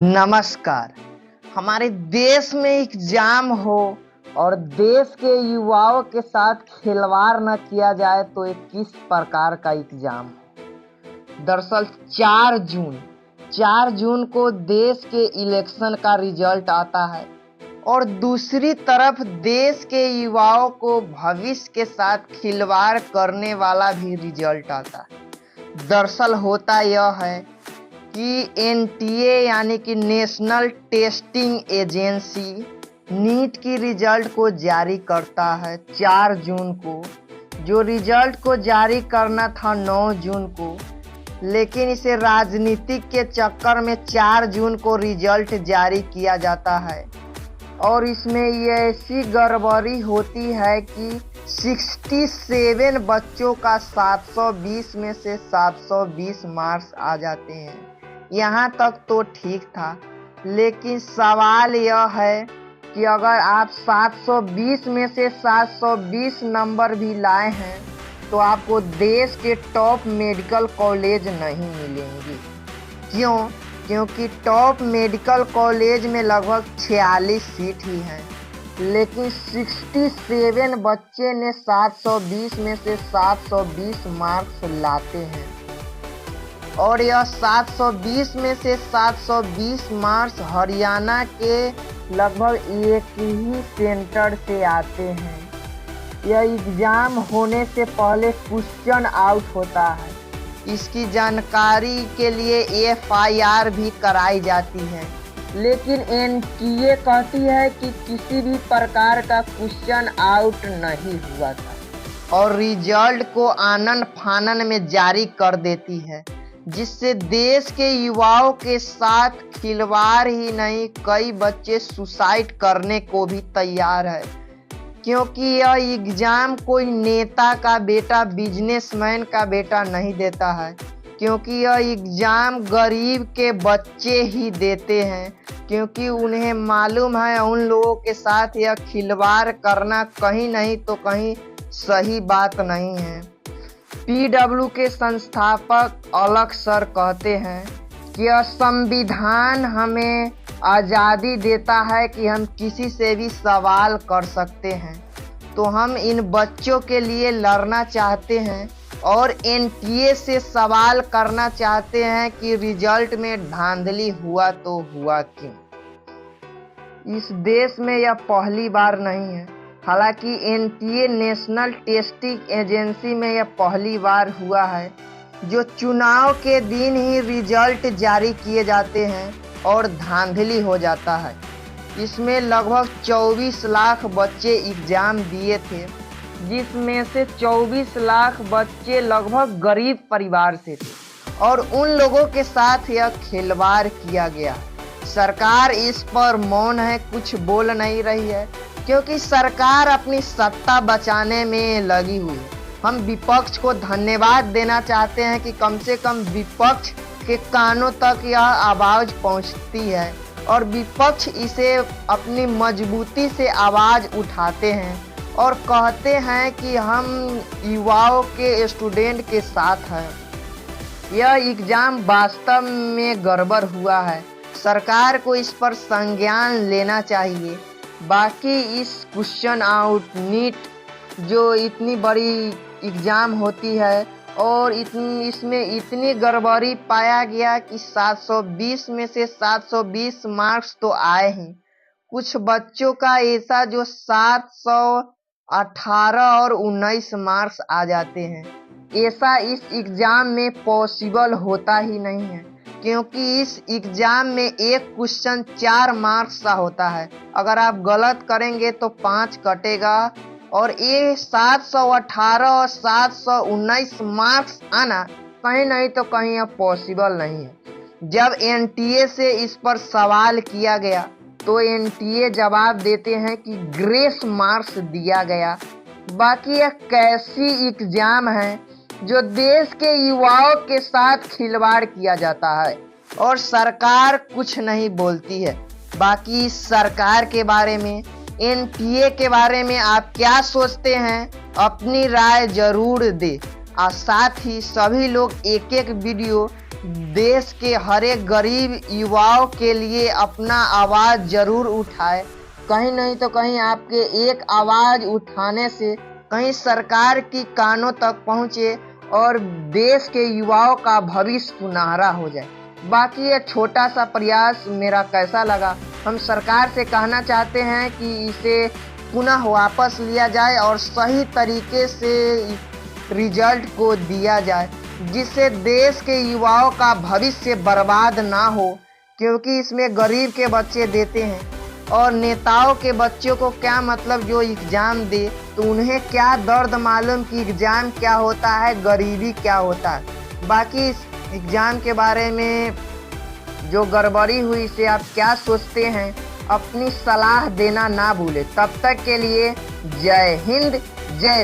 नमस्कार। हमारे देश में एग्जाम हो और देश के युवाओं के साथ खिलवाड़ न किया जाए तो ये किस प्रकार का एग्जाम हो। दरअसल 4 जून को देश के इलेक्शन का रिजल्ट आता है और दूसरी तरफ देश के युवाओं को भविष्य के साथ खिलवाड़ करने वाला भी रिजल्ट आता है। दरअसल होता यह है कि एनटीए यानी कि नेशनल टेस्टिंग एजेंसी नीट की रिजल्ट को जारी करता है 4 जून को। जो रिजल्ट को जारी करना था 9 जून को, लेकिन इसे राजनीतिक के चक्कर में 4 जून को रिजल्ट जारी किया जाता है और इसमें ये ऐसी गड़बड़ी होती है कि 67 बच्चों का 720 में से 720 मार्क्स आ जाते हैं। यहाँ तक तो ठीक था, लेकिन सवाल यह है कि अगर आप 720 में से 720 नंबर भी लाए हैं तो आपको देश के टॉप मेडिकल कॉलेज नहीं मिलेंगे। क्यों? क्योंकि टॉप मेडिकल कॉलेज में लगभग 46 सीट ही हैं, लेकिन 67 बच्चे ने 720 में से 720 मार्क्स लाते हैं और यह 720 में से 720 मार्क्स हरियाणा के लगभग एक ही सेंटर से आते हैं। यह एग्जाम होने से पहले क्वेश्चन आउट होता है। इसकी जानकारी के लिए एफआईआर भी कराई जाती है, लेकिन एनटीए कहती है कि किसी भी प्रकार का क्वेश्चन आउट नहीं हुआ था और रिजल्ट को आनन फानन में जारी कर देती है, जिससे देश के युवाओं के साथ खिलवाड़ ही नहीं, कई बच्चे सुसाइड करने को भी तैयार है। क्योंकि यह एग्जाम कोई नेता का बेटा, बिजनेसमैन का बेटा नहीं देता है, क्योंकि यह एग्जाम गरीब के बच्चे ही देते हैं, क्योंकि उन्हें मालूम है उन लोगों के साथ यह खिलवाड़ करना कहीं नहीं तो कहीं सही बात नहीं है। पीडब्ल्यू के संस्थापक अलख सर कहते हैं कि यह संविधान हमें आज़ादी देता है कि हम किसी से भी सवाल कर सकते हैं, तो हम इन बच्चों के लिए लड़ना चाहते हैं और एनटीए से सवाल करना चाहते हैं कि रिजल्ट में धांधली हुआ तो हुआ क्यों। इस देश में यह पहली बार नहीं है, हालांकि एनटीए नेशनल टेस्टिंग एजेंसी में यह पहली बार हुआ है जो चुनाव के दिन ही रिजल्ट जारी किए जाते हैं और धांधली हो जाता है। इसमें लगभग 24 लाख बच्चे एग्जाम दिए थे, जिसमें से 24 लाख बच्चे लगभग गरीब परिवार से थे और उन लोगों के साथ यह खिलवाड़ किया गया। सरकार इस पर मौन है, कुछ बोल नहीं रही है, क्योंकि सरकार अपनी सत्ता बचाने में लगी हुई है। हम विपक्ष को धन्यवाद देना चाहते हैं कि कम से कम विपक्ष के कानों तक यह आवाज़ पहुंचती है और विपक्ष इसे अपनी मजबूती से आवाज़ उठाते हैं और कहते हैं कि हम युवाओं के, स्टूडेंट के साथ हैं। यह एग्ज़ाम वास्तव में गड़बड़ हुआ है, सरकार को इस पर संज्ञान लेना चाहिए। बाकी इस क्वेश्चन आउट नीट जो इतनी बड़ी एग्ज़ाम होती है और इसमें इतनी गड़बड़ी पाया गया कि 720 में से 720 मार्क्स तो आए हैं। कुछ बच्चों का ऐसा जो 718 और 19 मार्क्स आ जाते हैं। ऐसा इस एग्ज़ाम में पॉसिबल होता ही नहीं है, क्योंकि इस एग्ज़ाम में एक क्वेश्चन 4 मार्क्स का होता है। अगर आप गलत करेंगे तो 5 कटेगा और ये 718 और 719 मार्क्स आना कहीं नहीं तो कहीं अब पॉसिबल नहीं है। जब एनटीए से इस पर सवाल किया गया तो एनटीए जवाब देते हैं कि ग्रेस मार्क्स दिया गया। बाकी यह कैसी एग्ज़ाम है जो देश के युवाओं के साथ खिलवाड़ किया जाता है और सरकार कुछ नहीं बोलती है। बाकी सरकार के बारे में, एनटीए के बारे में आप क्या सोचते हैं, अपनी राय जरूर दें और साथ ही सभी लोग एक एक वीडियो देश के हर एक गरीब युवाओं के लिए अपना आवाज जरूर उठाए। कहीं नहीं तो कहीं आपके एक आवाज उठाने से कहीं सरकार की कानों तक पहुंचे और देश के युवाओं का भविष्य सुनहरा हो जाए। बाकी ये छोटा सा प्रयास मेरा कैसा लगा, हम सरकार से कहना चाहते हैं कि इसे पुनः वापस लिया जाए और सही तरीके से रिजल्ट को दिया जाए, जिससे देश के युवाओं का भविष्य बर्बाद ना हो। क्योंकि इसमें गरीब के बच्चे देते हैं और नेताओं के बच्चों को क्या मतलब जो एग्ज़ाम दे, तो उन्हें क्या दर्द मालूम कि एग्ज़ाम क्या होता है, गरीबी क्या होता है। बाकी इस एग्ज़ाम के बारे में जो गड़बड़ी हुई इसे आप क्या सोचते हैं, अपनी सलाह देना ना भूलें। तब तक के लिए जय हिंद, जय